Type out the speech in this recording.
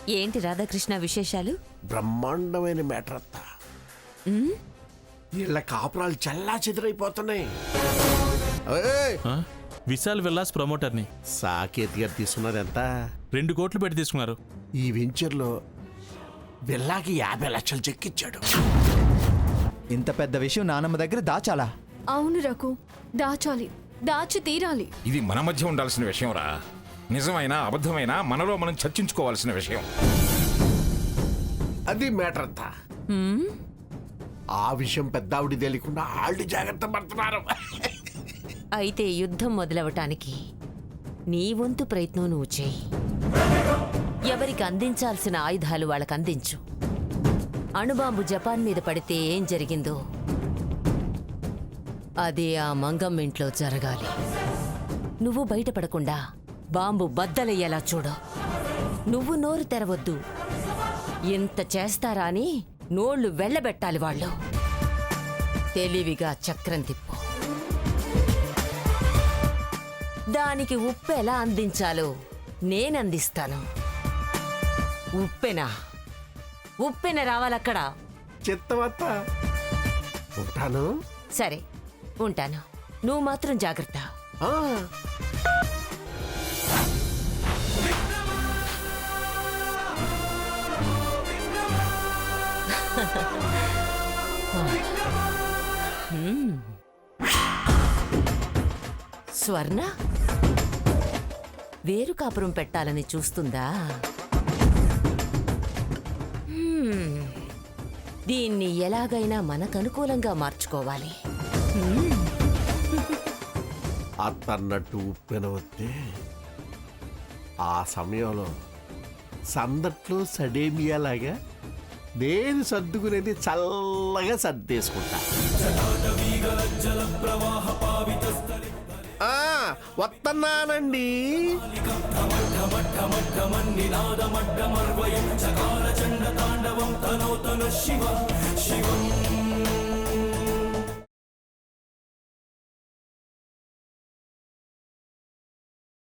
ఏంటి రాధాకృష్ణ విశేషాలు? బ్రహ్మాండమైన మ్యాటర్ అత్త. వీళ్ళ కాపురాలు చల్లా చెదిరైపోతున్నాయి. విశాల్ విల్లాస్ ప్రమోటర్ని సాకేత్ గారు తీసుకున్నది ఎంత? 2 కోట్లు పెట్టి తీసుకున్నారు. ఈ వెంచర్లో విల్లాకి 50 లక్షలు చెక్కిచ్చాడు. ఇంత పెద్ద విషయం నానమ్మ దగ్గర దాచాలా? అవును రఘు, దాచాలి, దాచి తీరాలి. ఇది మన మధ్య ఉండాల్సిన విషయం రా. నిజమైనా అబద్ధమైనా మనలో మనం చర్చించుకోవాల్సిన విషయం. అది మ్యాటర్ అంతా. ఆ విషయం పెద్దావిడి తెలియకుండా ఆళ్ళు జాగ్రత్త పడుతున్నారు. అయితే యుద్ధం మొదలవటానికి నీ వంతు ప్రయత్నం నువ్వు చేయి. ఎవరికి అందించాల్సిన ఆయుధాలు వాళ్ళకి అందించు. అణుబాంబు జపాన్ మీద పడితే ఏం జరిగిందో అదే ఆ మంగమ్మ ఇంట్లో జరగాలి. నువ్వు బయటపడకుండా బాంబు బద్దలయ్యేలా చూడు. నువ్వు నోరు తెరవద్దు. ఇంత చేస్తారా అని నోళ్లు వెళ్ళబెట్టాలి వాళ్ళు. తెలివిగా చక్రం తిప్పు. దానికి ఉప్పు ఎలా అందించాలో నేనందిస్తాను. ఉప్పెన రావాలక్కడ. చిత్తమత్త ఉంటాను. సరే ఉంటాను. నువ్వు మాత్రం జాగ్రత్త. స్వర్ణ వేరు కాపురం పెట్టాలని చూస్తుందా? దీన్ని ఎలాగైనా మనకనుకూలంగా మార్చుకోవాలి. అత్తన్నట్టు ఉప్పెన వస్తే ఆ సమయంలో సందట్లో సడేమియాలాగా నేను సర్దుకునేది చల్లగా సర్దేసుకుంటా. వస్తున్నానండి. చకార చండ తాండవం తనోతను శివ శివం